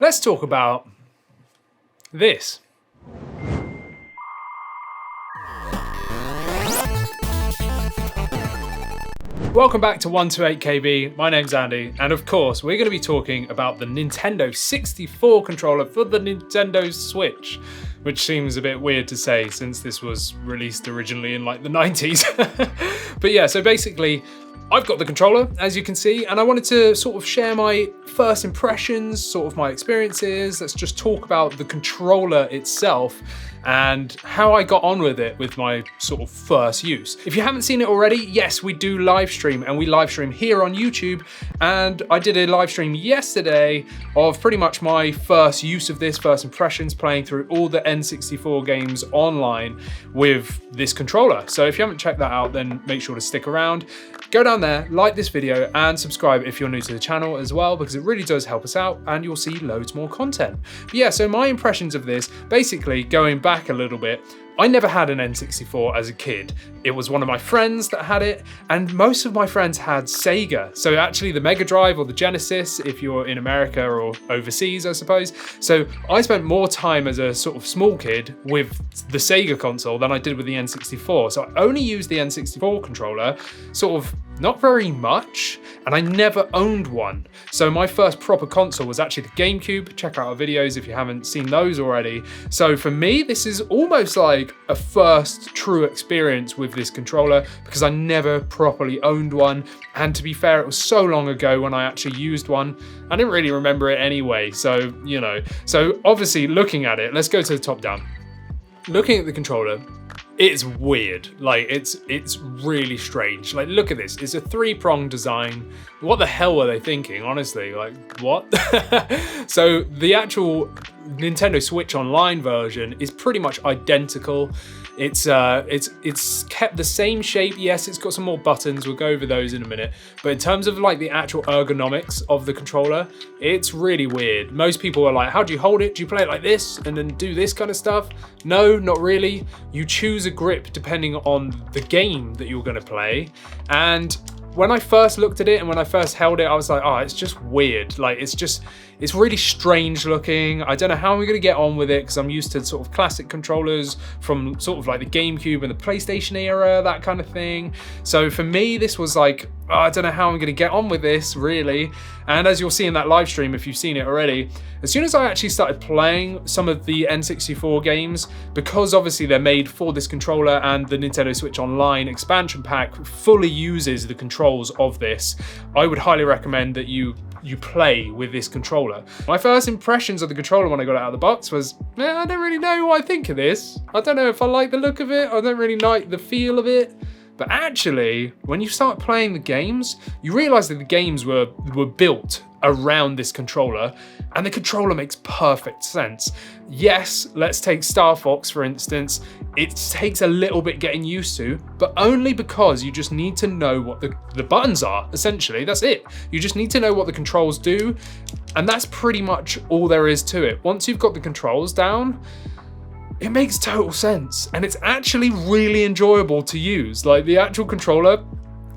Let's talk about this. Welcome back to 128KB, my name's Andy, and of course we're going to be talking about the Nintendo 64 controller for the Nintendo Switch, which seems a bit weird to say since this was released originally in like the 90s. But yeah, so basically I've got the controller, as you can see, and I wanted to sort of share my first impressions, sort of my experiences. Let's just talk about the controller itself and how I got on with it with my sort of first use. If you haven't seen it already, yes, we do live stream, and we live stream here on YouTube, and I did a live stream yesterday of pretty much my first use of this, first impressions, playing through all the N64 games online with this controller. So if you haven't checked that out, then make sure to stick around. Go down there, like this video, and subscribe if you're new to the channel as well, because it really does help us out, and you'll see loads more content. But yeah, so my impressions of this, basically going back a little bit, I never had an N64 as a kid. It was one of my friends that had it, and most of my friends had Sega. So actually the Mega Drive or the Genesis, if you're in America or overseas, I suppose. So I spent more time as a sort of small kid with the Sega console than I did with the N64. So I only used the N64 controller sort of not very much, and I never owned one. So my first proper console was actually the GameCube. Check out our videos if you haven't seen those already. So for me, this is almost like a first true experience with this controller because I never properly owned one. And to be fair, it was so long ago when I actually used one, I didn't really remember it anyway. So, you know, so obviously looking at it, let's go to the top down. Looking at the controller, it's weird. Like it's really strange. Like, look at this. It's a three-pronged design. What the hell were they thinking? Honestly, like what? So the actual Nintendo Switch Online version is pretty much identical. It's kept the same shape. Yes, it's got some more buttons. We'll go over those in a minute. But in terms of like the actual ergonomics of the controller, it's really weird. Most people are like, how do you hold it? Do you play it like this and then do this kind of stuff? No, not really. You choose a grip depending on the game that you're going to play. And when I first looked at it and when I first held it, I was like, oh, it's just weird. Like, it's really strange looking. I don't know how I'm going to get on with it because I'm used to sort of classic controllers from sort of like the GameCube and the PlayStation era, that kind of thing. So for me, this was like, oh, I don't know how I'm going to get on with this, really. And as you'll see in that live stream, if you've seen it already, as soon as I actually started playing some of the N64 games, because obviously they're made for this controller and the Nintendo Switch Online expansion pack fully uses the controls of this, I would highly recommend that you play with this controller. My first impressions of the controller when I got it out of the box was, I don't really know what I think of this. I don't know if I like the look of it. I don't really like the feel of it. But actually, when you start playing the games, you realize that the games were built around this controller, and the controller makes perfect sense. Yes, let's take Star Fox for instance. It takes a little bit getting used to, but only because you just need to know what the buttons are, essentially. That's it. You just need to know what the controls do, and that's pretty much all there is to it. Once you've got the controls down, it makes total sense, and it's actually really enjoyable to use. Like, the actual controller,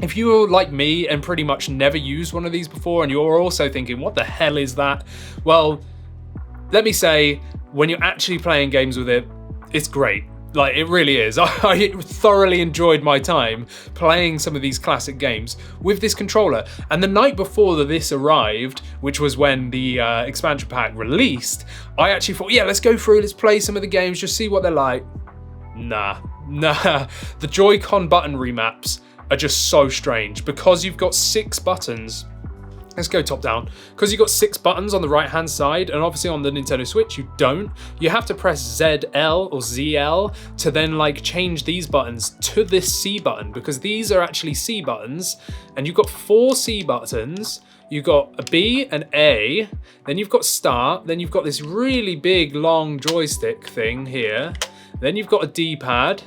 if you were like me and pretty much never used one of these before and you're also thinking, what the hell is that? Well, let me say, when you're actually playing games with it, it's great. Like, it really is. I thoroughly enjoyed my time playing some of these classic games with this controller. And the night before this arrived, which was when the expansion pack released, I actually thought, yeah, let's go through, let's play some of the games, just see what they're like. Nah. The Joy-Con button remaps are just so strange because you've got 6 buttons. Let's go top down. Because you've got 6 buttons on the right hand side, and obviously on the Nintendo Switch you don't. You have to press ZL or ZL to then like change these buttons to this C button, because these are actually C buttons, and you've got 4 C buttons. You've got a B, an A, then you've got start, then you've got this really big long joystick thing here, then you've got a D-pad,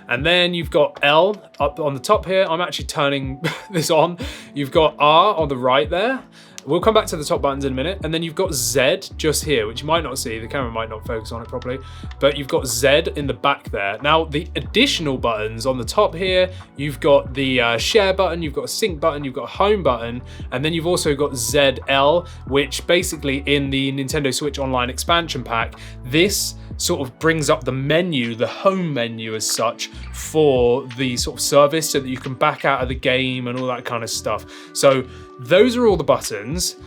and then you've got L up on the top here. I'm actually turning this on. You've got R on the right there. We'll come back to the top buttons in a minute. And then you've got Z just here, which you might not see. The camera might not focus on it properly, but you've got Z in the back there. Now, the additional buttons on the top here, you've got the share button, you've got a sync button, you've got a home button, and then you've also got ZL, which basically in the Nintendo Switch Online expansion pack, this sort of brings up the menu, the home menu as such, for the sort of service so that you can back out of the game and all that kind of stuff. So those are all the buttons.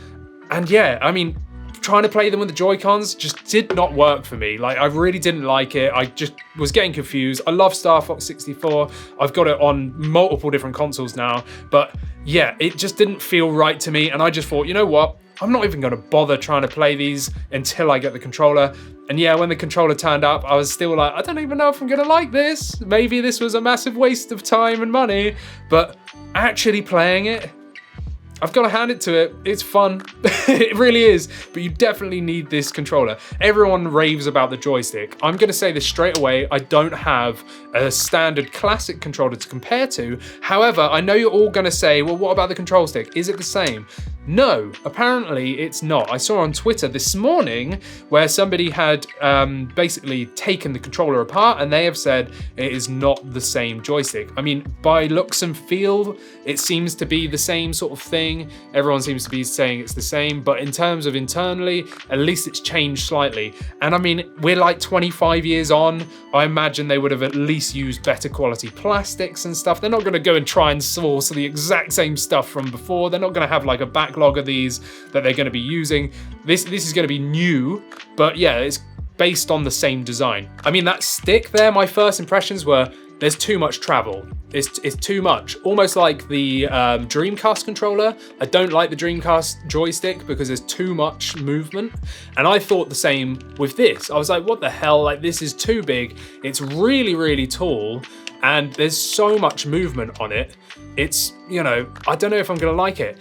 And yeah, I mean, trying to play them with the Joy-Cons just did not work for me. Like, I really didn't like it. I just was getting confused. I love Star Fox 64. I've got it on multiple different consoles now. But yeah, it just didn't feel right to me. And I just thought, you know what? I'm not even going to bother trying to play these until I get the controller. And yeah, when the controller turned up, I was still like, I don't even know if I'm going to like this. Maybe this was a massive waste of time and money. But actually playing it, I've got to hand it to it. It's fun. It really is. But you definitely need this controller. Everyone raves about the joystick. I'm going to say this straight away. I don't have a standard classic controller to compare to. However, I know you're all going to say, well, what about the control stick? Is it the same? No, apparently it's not. I saw on Twitter this morning where somebody had basically taken the controller apart and they have said it is not the same joystick. I mean, by looks and feel, it seems to be the same sort of thing. Everyone seems to be saying it's the same, but in terms of internally, at least it's changed slightly. And I mean, we're like 25 years on. I imagine they would have at least used better quality plastics and stuff. They're not going to go and try and source the exact same stuff from before. They're not going to have like a backlog of these that they're going to be using. This is going to be new, but yeah, it's based on the same design. I mean, that stick there, my first impressions were there's too much travel. It's too much. Almost like the Dreamcast controller. I don't like the Dreamcast joystick because there's too much movement. And I thought the same with this. I was like, what the hell? Like, this is too big. It's really, really tall. And there's so much movement on it. It's, you know, I don't know if I'm gonna like it.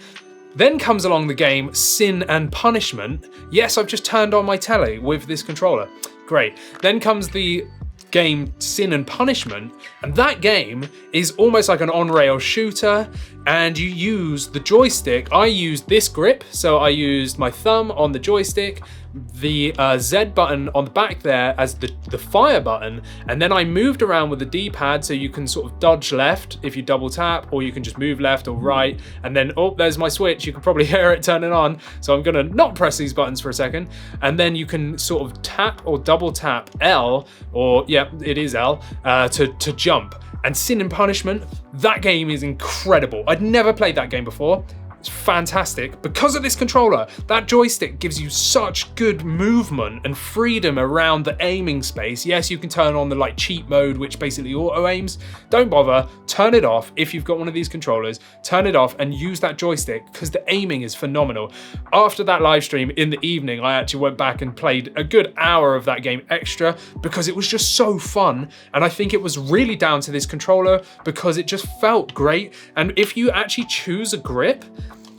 Then comes along the game Sin and Punishment. Yes, I've just turned on my telly with this controller. Great. Then comes the game Sin and Punishment, and that game is almost like an on-rail shooter, and you use the joystick. I used this grip, so I used my thumb on the joystick, the Z button on the back there as the fire button, and then I moved around with the D-pad so you can sort of dodge left if you double tap, or you can just move left or right, and then, oh, there's my switch. You can probably hear it turning on, so I'm gonna not press these buttons for a second, and then you can sort of tap or double tap L, or yeah, it is L, to jump. And Sin and Punishment, that game is incredible. I'd never played that game before. It's fantastic because of this controller. That joystick gives you such good movement and freedom around the aiming space. Yes, you can turn on the like cheat mode, which basically auto aims. Don't bother, turn it off. If you've got one of these controllers, turn it off and use that joystick because the aiming is phenomenal. After that live stream in the evening, I actually went back and played a good hour of that game extra because it was just so fun. And I think it was really down to this controller because it just felt great. And if you actually choose a grip,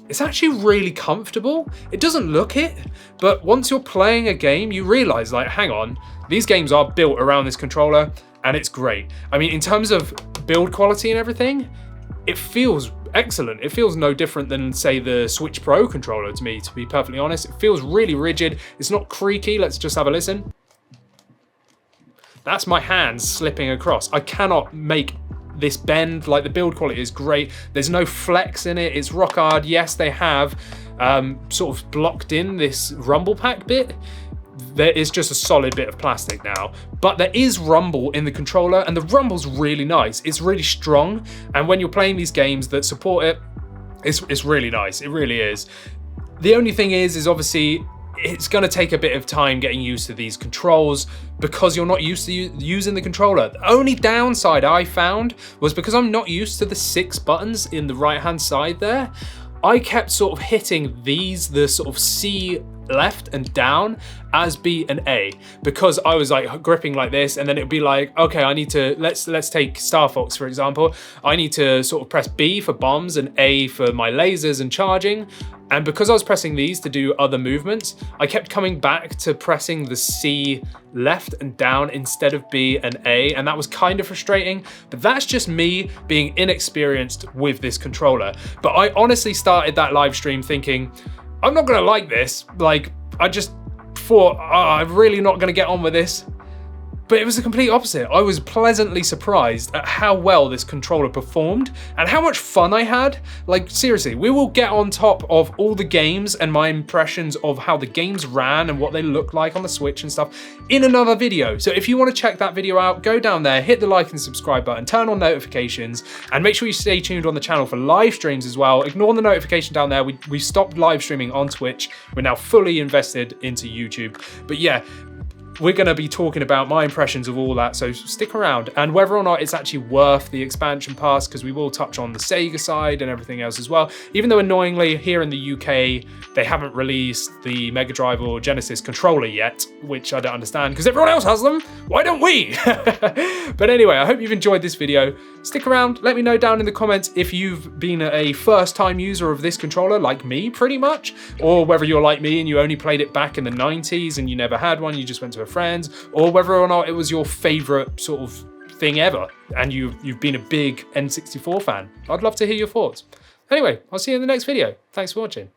it's actually really comfortable. It doesn't look it, but once you're playing a game, you realize like, hang on, these games are built around this controller and it's great. I mean, in terms of build quality and everything, it feels excellent. It feels no different than, say, the Switch Pro controller to me, to be perfectly honest. It feels really rigid. It's not creaky. Let's just have a listen. That's my hands slipping across. I cannot make this bend. Like, the build quality is great. There's no flex in it. It's rock hard. Yes, they have sort of blocked in this rumble pack bit. There is just a solid bit of plastic now, but there is rumble in the controller, and the rumble's really nice. It's really strong, and when you're playing these games that support it, it's really nice. It really is. The only thing is obviously it's going to take a bit of time getting used to these controls because you're not used to using the controller. The only downside I found was because I'm not used to the 6 buttons in the right hand side there, I kept sort of hitting these, the sort of C left and down as B and A, because I was like gripping like this, and then it'd be like, okay, I need to, let's take Star Fox for example. I need to sort of press B for bombs and A for my lasers and charging. And because I was pressing these to do other movements, I kept coming back to pressing the C left and down instead of B and A, and that was kind of frustrating, but that's just me being inexperienced with this controller. But I honestly started that live stream thinking, I'm not gonna like this. Like, I just thought, I'm really not gonna get on with this. But it was the complete opposite. I was pleasantly surprised at how well this controller performed and how much fun I had. Like, seriously, we will get on top of all the games and my impressions of how the games ran and what they look like on the Switch and stuff in another video. So if you want to check that video out, go down there, hit the like and subscribe button, turn on notifications, and make sure you stay tuned on the channel for live streams as well. Ignore the notification down there. We stopped live streaming on Twitch. We're now fully invested into YouTube. But yeah, we're going to be talking about my impressions of all that, so stick around, and whether or not it's actually worth the expansion pass, because we will touch on the Sega side and everything else as well. Even though annoyingly here in the UK they haven't released the Mega Drive or Genesis controller yet, which I don't understand because everyone else has them. Why don't we? But anyway, I hope you've enjoyed this video. Stick around, let me know down in the comments if you've been a first-time user of this controller like me pretty much, or whether you're like me and you only played it back in the 90s and you never had one, you just went to a friend's, or whether or not it was your favorite sort of thing ever and you've been a big N64 fan. I'd love to hear your thoughts. Anyway, I'll see you in the next video. Thanks for watching.